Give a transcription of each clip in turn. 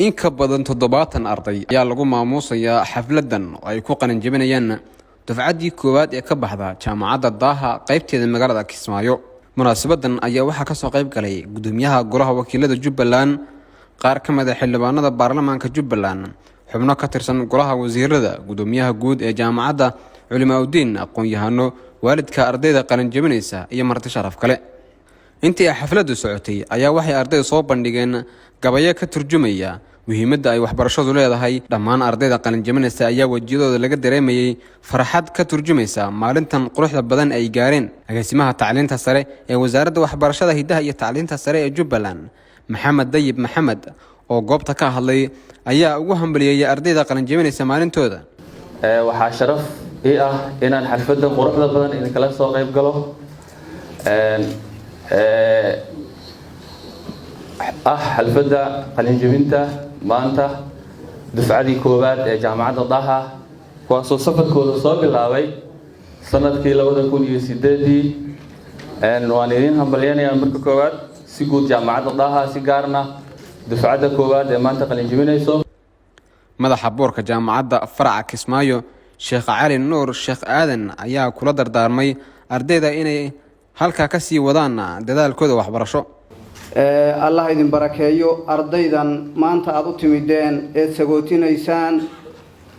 in ka badan 70 arday ayaa lagu maamuusayaa xafladan oo ay ku qalan jabinayaan dufcadii koowaad ee ka baxda jaamacadda Daaha qaybteeda magaalada Kismaayo. Munaasabadan ayaa waxaa ka soo qayb galay gudoomiyaha golaha wakiilada Jubbaland, qaar ka mid ah xildhibaanada baarlamaanka Jubbaland, xubno ka tirsan golaha wasiirada, gudoomiyaha guud ee jaamacadda, culimaaddin, aqoon-yahano, waalidka ardayda qalan jabinaysa iyo marti sharaf kale. intii xafladdu socotay ayaa waxay ardaydu soo bandhigeen gabayo ka turjumaya muhiimadda ay waxbarashadu leedahay. dhammaan ardayda qalin jabinaysa ayaa wajiyadooda laga dareemayay farxad ka turjumaysa maalintan quruxda badan ay gaareen. agaasimaha tacliinta sare ee wasaaradda waxbarashada hidaha iyo tacliinta sare ee Jubbaland, Maxamed Dayib Maxamed, oo goobta ka hadlay ayaa ugu hambaliyay ardayda qalin jabinaysa maalintooda. waxaa sharaf ii ah inaan xafladda quruxda badan idin kala soo qayb galo. xalfadda qalin jabinta maanta dufcadii koowaad ee jaamacadda Daaha, kuwaasoo safarkooda soo bilaabay sanadkii 2008. waan idin hambalyeynaya marka koowaad si guud jaamacadda Daaha, si gaarna dufcadda koowaad ee maanta qalin jabinayso. madaxa boorka jaamacadda faraca Kismaayo, Sheekh Cali Nuur Sheekh Aadan, ayaa kula dardaarmay ardayda inay halka ka sii wadaan dadaalkooda waxbarasho. Allah idin barakeeyo ardaydan maanta aad u timideen ee sagootinaysaan.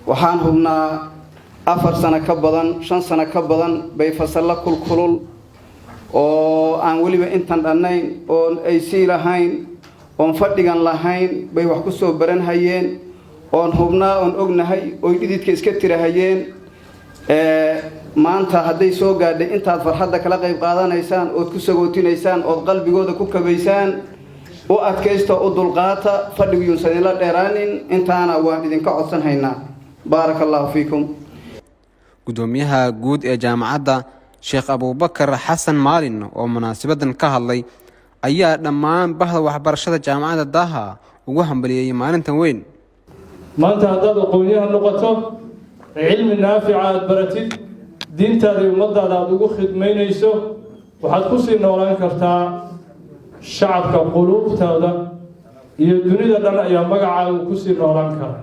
waxaan hubnaa 4 sano ka badan 5 sano ka badan bay fasalla kulkulul oo aan waliba intan dhannayn oo ay sii lahayn oo fadhigan lahayn bay wax ku soo baran hayeen oo hubnaa oo ognahay oo dhididka iska tirahayeen. maanta hadday soo gaadhay intaad farxadda kala qayb qaadanaysaan oo ku sagootinaysaan oo qalbigooda ku kabaysaan, oo adkaysta oo dulqaata, fadhigiyuusan ila dheeraanin. intaana waan idinka codsan haynaa. barakallahu fiikum. gudoomiyaha guud ee jaamacadda, Sheekh Abubakar Xasan Maalin, oo munaasabadan ka hadlay ayaa dhammaan bahda waxbarashada jaamacadda Daaha ugu hambaliyay maalintan weyn. maanta haddaad aqoonyahan noqoto, cilmi naafic aad baratid, diintaada iyo ummadaada aad ugu khidmaynayso, waxaad ku sii noolaan kartaa shacabka quluubtooda iyo dunida dhan ayaa magacaaga ku sii noolaan kara.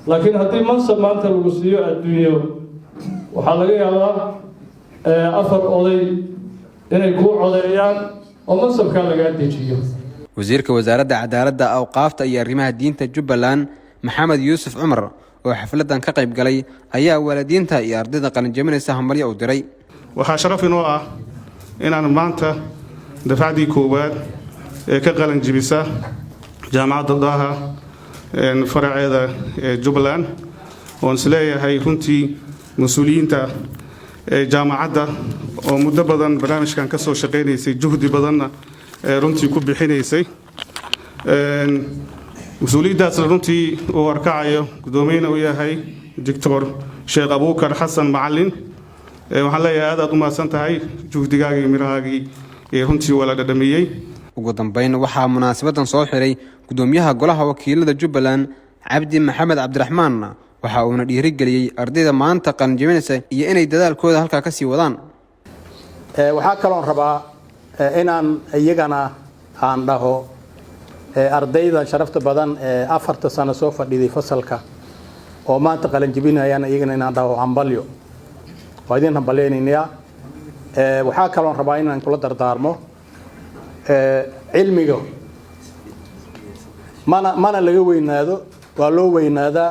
laakiin haddii mansab maanta lagu siiyo adduunyo, waxaa laga yaabaa 4 oday inay kuu codeeyaan oo mansabkaa lagaa dejiyo. wasiirka wasaaradda cadaaladda, awqaafta iyo arrimaha diinta Jubbaland, Maxamed Yuusuf Cumar, oo xafladan ka qayb galay, ayaa waalidiinta iyo ardayda qalin jabinaysa hambalyo u diray. waxaa sharaf inoo ah inaan maanta dafcadii koowaad ee ka qalin jabisa jaamacadda Daaha faraceeda ee Jubbaland, oon isleeyahay runtii mas-uuliyiinta jaamacadda oo muddo badan barnaamijkan ka soo shaqaynaysay, juhdi badanna runtii ku bixinaysay. mas-uuliyaddaasna runtii uu arkacayo gudoomiyena u yahay Dr. Sheekh Abubakar Xasan Macallin. waxaan leeyahay aad u mahadsan tahay juhdigaagii mirahaagii ee runtii wala dhadhamiyey. ugu dambeyn waxaa munaasabadan soo xiray gudoomiyaha golaha wakiilada Jubbaland, Cabdi Maxamed Cabdiraxmaan, waxa uuna dhiirigeliyay ardayda maanta qalin jabinaysa iyo inay dadaalkooda halka ka sii wadaan. waxaa kaloo rabaa inaan iyagana aan dhaho ardayda sharafta badan ee 4 sano soo fadhiday fasalka oo maanta qalin jabinayaan, iyagana inaan dhaho hambalyo. waa idin hambalyeynaya. waxaa kaloo rabaa inaan kula dardaarmo cilmiga mana laga weynaado, waa loo weynaadaa,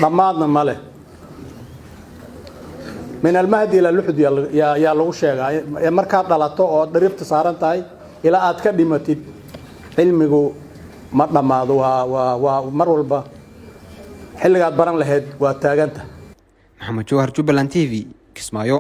dhammaadna ma leh. min almahdi ila luxud yaa lagu sheegaa. markaad dhalato oo dariiqta saaran tahay ilaa aad ka dhimatid, cilmigu ma dhammaado. waa mar walba xilligaad baran lahayd waa taaganta. Maxamed Jawhar, Jubbaland TV, Kismaayo.